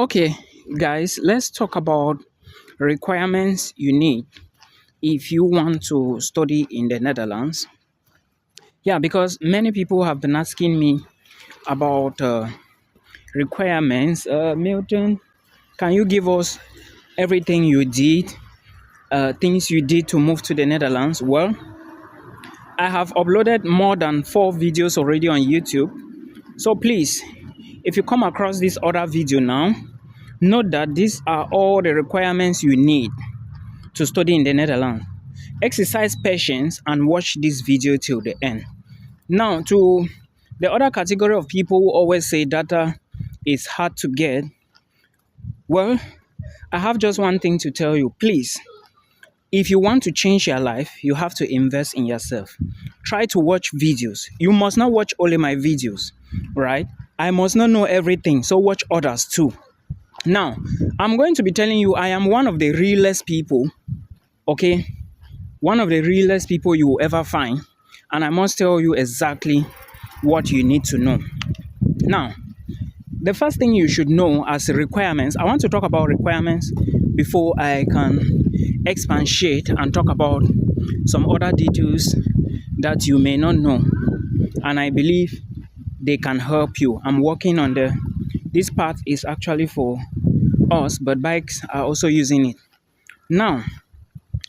Okay, guys, let's talk about requirements you need if you want to study in the Netherlands. Yeah, because many people have been asking me about requirements. Milton, can you give us everything you did, things you did to move to the Netherlands? Well, I have uploaded more than 4 videos already on YouTube. So please, if you come across this other video now, note that these are all the requirements you need to study in the Netherlands. Exercise patience and watch this video till the end. Now, to the other category of people who always say data is hard to get, well, I have just one thing to tell you. Please, if you want to change your life, you have to invest in yourself. Try to watch videos. You must not watch only my videos, right? I must not know everything, so watch others too. Now, I'm going to be telling you I am one of the realest people, okay? One of the realest people you will ever find. And I must tell you exactly what you need to know. Now, the first thing you should know as requirements, I want to talk about requirements before I can expatiate and talk about some other details that you may not know. And I believe they can help you. I'm working on this part is actually for us, but bikes are also using it. Now,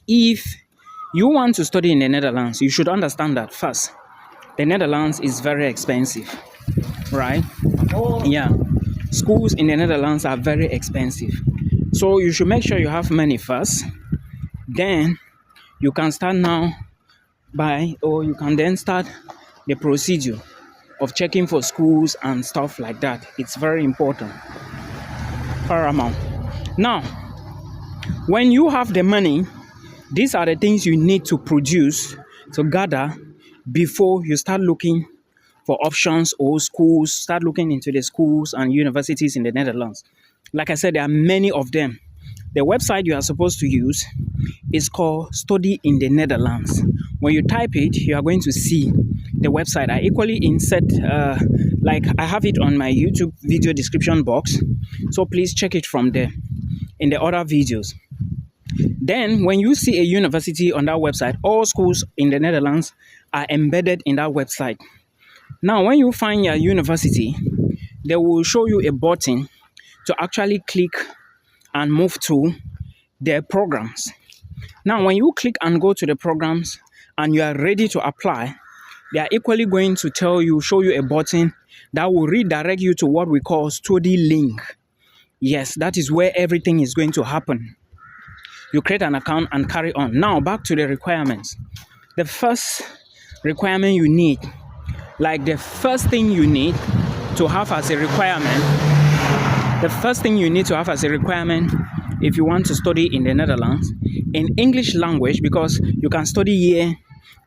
if you want to study in the Netherlands, you should understand that first, the Netherlands is very expensive, right? Yeah, schools in the Netherlands are very expensive. So you should make sure you have money first. Then you can start now or you can then start the procedure of checking for schools and stuff like that. It's very important, paramount. Now, when you have the money, these are the things you need to produce, to gather before you start looking for options or schools, start looking into the schools and universities in the Netherlands. Like I said, there are many of them. The website you are supposed to use is called Study in the Netherlands. When you type it, you are going to see the website. I equally insert, like I have it on my YouTube video description box. So please check it from there in the other videos. Then when you see a university on that website, all schools in the Netherlands are embedded in that website. Now, when you find your university, they will show you a button to actually click and move to their programs. Now, when you click and go to the programs and you are ready to apply, they are equally going to show you a button that will redirect you to what we call study link. Yes, that is where everything is going to happen. You create an account and carry on. Now, back to the requirements. The first requirement you need, like the first thing you need to have as a requirement, if you want to study in the Netherlands, in English language, because you can study here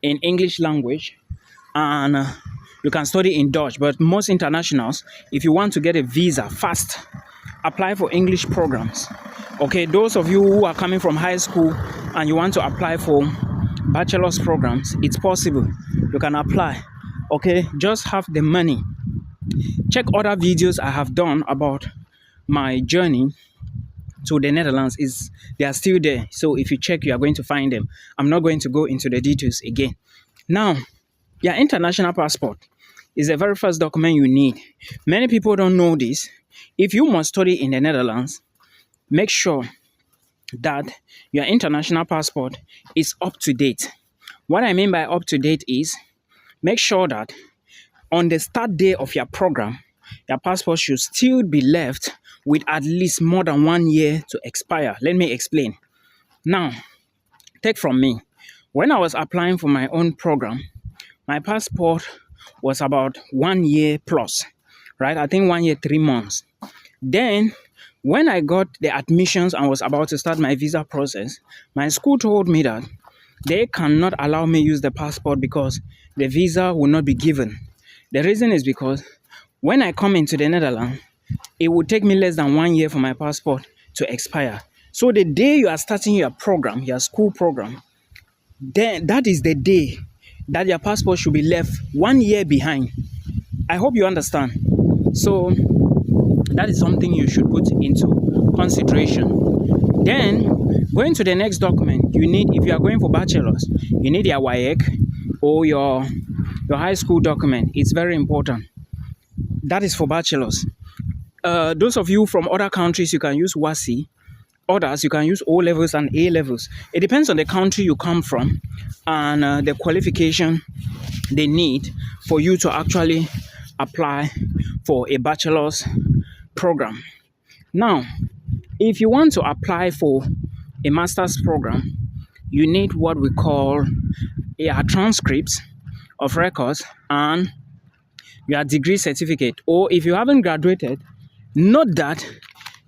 in English language and you can study in Dutch, but most internationals, if you want to get a visa fast, apply for English programs. Okay, those of you who are coming from high school and you want to apply for bachelor's programs, it's possible. You can apply. Okay, just have the money. Check other videos I have done about my journey to the Netherlands. They are still there. So if you check, you are going to find them. I'm not going to go into the details again. Now, your international passport is the very first document you need. Many people don't know this. If you must study in the Netherlands, make sure that your international passport is up to date. What I mean by up to date is, make sure that on the start day of your program, your passport should still be left with at least more than 1 year to expire. Let me explain. Now, take from me. When I was applying for my own program, my passport was about 1 year plus, right? I think 1 year, 3 months. Then, when I got the admissions and was about to start my visa process, my school told me that they cannot allow me use the passport because the visa will not be given. The reason is because when I come into the Netherlands, it will take me less than 1 year for my passport to expire. So the day you are starting your program, your school program, then that is the day that your passport should be left 1 year behind. I hope you understand. So That is something you should put into consideration. Then, going to the next document, you need, if you are going for bachelor's, you need your WAEC or your high school document. It's very important. That is for bachelor's. Those of you from other countries, you can use WASI. Others, you can use O levels and A levels. It depends on the country you come from and the qualification they need for you to actually apply for a bachelor's program. Now, if you want to apply for a master's program, you need what we call your transcripts of records and your degree certificate. Or if you haven't graduated, note that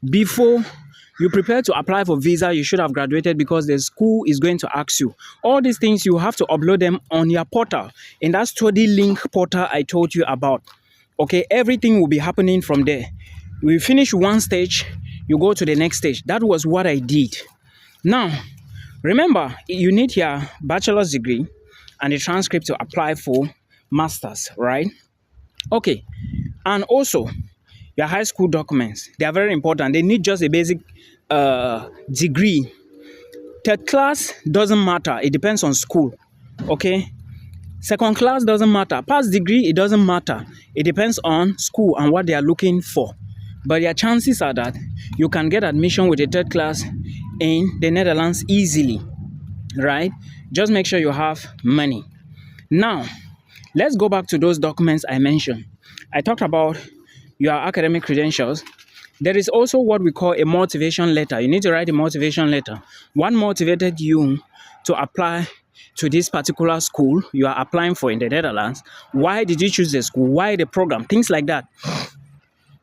before you prepare to apply for visa, you should have graduated, because the school is going to ask you. All these things, you have to upload them on your portal, in that study link portal I told you about. Okay, everything will be happening from there. We finish one stage, you go to the next stage. That was what I did. Now, remember, you need your bachelor's degree and the transcript to apply for master's, right? Okay, and also your high school documents. They are very important. They need just a basic degree. Third class doesn't matter. It depends on school. Okay. Second class doesn't matter. Past degree, it doesn't matter. It depends on school and what they are looking for. But your chances are that you can get admission with a third class in the Netherlands easily, right? Just make sure you have money. Now, let's go back to those documents I mentioned. I talked about your academic credentials. There is also what we call a motivation letter. You need to write a motivation letter. What motivated you to apply to this particular school you are applying for in the Netherlands? Why did you choose the school? Why the program? Things like that.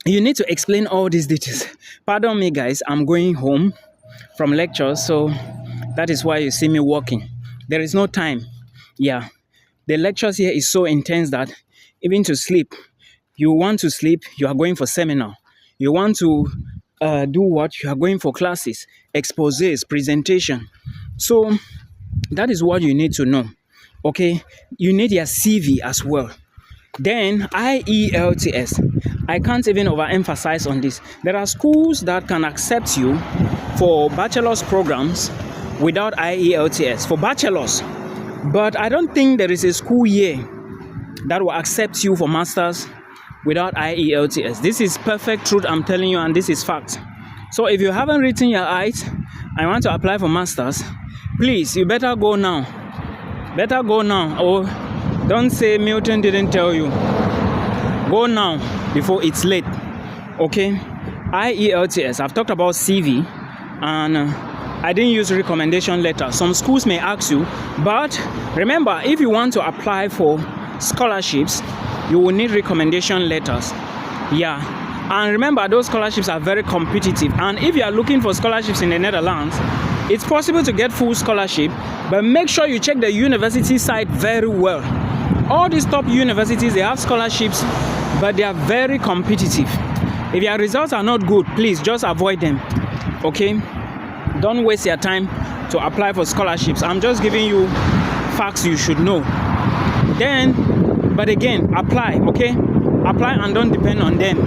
You need to explain all these details. Pardon me, guys. I'm going home from lectures, so that is why you see me walking. There is no time. Yeah. The lectures here is so intense that even to sleep, you want to sleep, you are going for seminar. You want to do what? You are going for classes, exposés, presentation. So that is what you need to know. Okay, you need your CV as well. Then IELTS. I can't even overemphasize on this. There are schools that can accept you for bachelor's programs without IELTS for bachelor's. But I don't think there is a school year that will accept you for master's without IELTS. This is perfect truth I'm telling you, and this is fact. So if you haven't written your IELTS and want to apply for masters, please, you better go now. Better go now. Or don't say Milton didn't tell you. Go now before it's late. Okay? IELTS. I've talked about CV, and I didn't use recommendation letter. Some schools may ask you, but remember, if you want to apply for scholarships, you will need recommendation letters. Yeah. And remember, those scholarships are very competitive. And if you are looking for scholarships in the Netherlands, it's possible to get full scholarship, but make sure you check the university site very well. All these top universities, they have scholarships, but they are very competitive. If your results are not good, please just avoid them. Okay? Don't waste your time to apply for scholarships. I'm just giving you facts you should know. Then, but again, apply, okay? Apply and don't depend on them.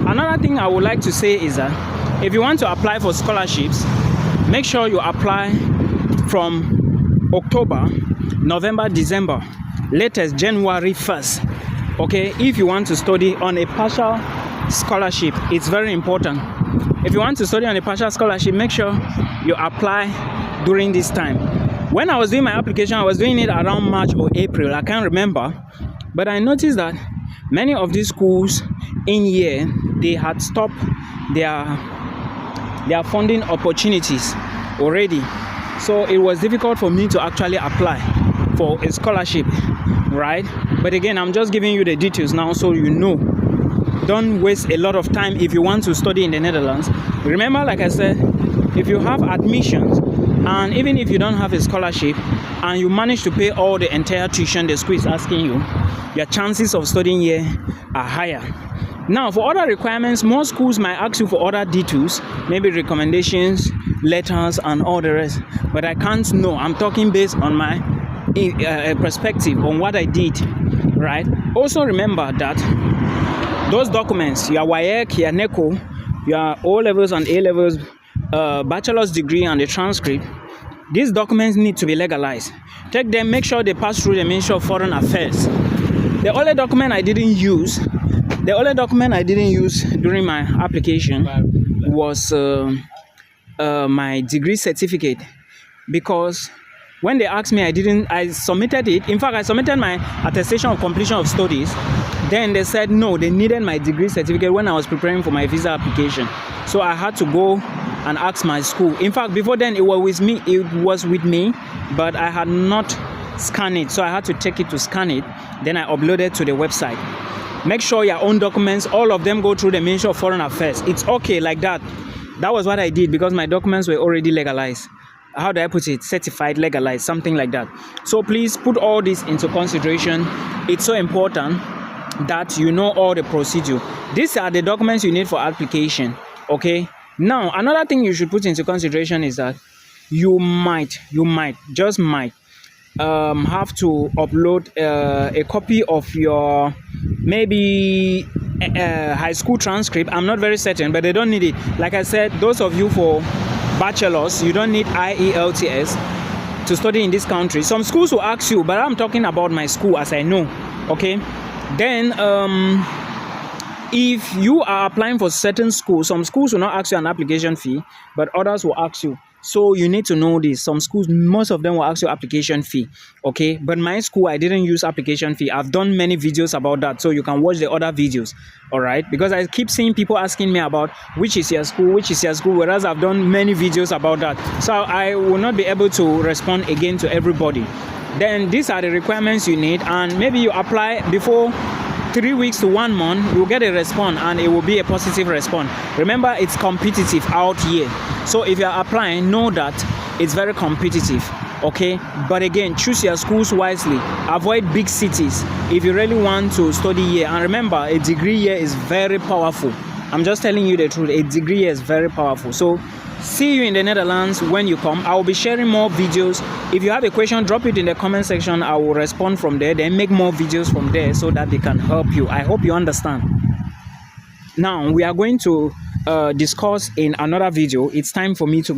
Another thing I would like to say is that if you want to apply for scholarships, make sure you apply from October, November, December, latest January 1st. Okay, if you want to study on a partial scholarship, it's very important. If you want to study on a partial scholarship, make sure you apply during this time. When I was doing my application, I was doing it around March or April. I can't remember. But I noticed that many of these schools in here, they had stopped their funding opportunities already. So it was difficult for me to actually apply for a scholarship, right? But again, I'm just giving you the details now so you know. Don't waste a lot of time if you want to study in the Netherlands. Remember, like I said, if you have admissions, and even if you don't have a scholarship, and you manage to pay all the entire tuition the school is asking you, your chances of studying here are higher. Now, for other requirements, more schools might ask you for other details, maybe recommendations, letters, and all the rest. But I can't know. I'm talking based on my perspective on what I did, right? Also remember that those documents, your WAEC, your NECO, your O levels and A levels, bachelor's degree and the transcript, these documents need to be legalized. Take them, make sure they pass through the Ministry of Foreign Affairs. The only document I didn't use during my application was my degree certificate, because when they asked me, I submitted it. In fact, I submitted my attestation of completion of studies. Then they said no, they needed my degree certificate when I was preparing for my visa application. So I had to go and ask my school. In fact, before then it was with me, but I had not scanned it. So I had to take it to scan it. Then I uploaded to the website. Make sure your own documents, all of them, go through the Ministry of Foreign Affairs. It's okay like that. That was what I did because my documents were already legalized. How do I put it? Certified, legalized, something like that. So please put all this into consideration. It's so important that you know all the procedure. These are the documents you need for application. Okay. Now, another thing you should put into consideration is that you might have to upload a copy of your maybe high school transcript. I'm not very certain, but they don't need it. Like I said, those of you for bachelors, you don't need IELTS to study in this country. Some schools will ask you, but I'm talking about my school as I know. Okay. Then if you are applying for certain schools, some schools will not ask you an application fee, but others will ask you. So you need to know this. Some schools, most of them will ask you application fee. Okay. But my school, I didn't use application fee. I've done many videos about that. So you can watch the other videos. All right. Because I keep seeing people asking me about which is your school, whereas I've done many videos about that. So I will not be able to respond again to everybody. Then these are the requirements you need. And maybe you apply before 3 weeks to 1 month, you'll get a response and it will be a positive response. Remember, it's competitive out here. So if you're applying, know that it's very competitive. Okay. But again, choose your schools wisely. Avoid big cities if you really want to study here. And remember, a degree here is very powerful. I'm just telling you the truth. A degree here is very powerful. So see you in the Netherlands when you come. I will be sharing more videos. If you have a question, drop it in the comment section. I will respond from there. Then make more videos from there so that they can help you. I hope you understand. Now we are going to discuss in another video. It's time for me to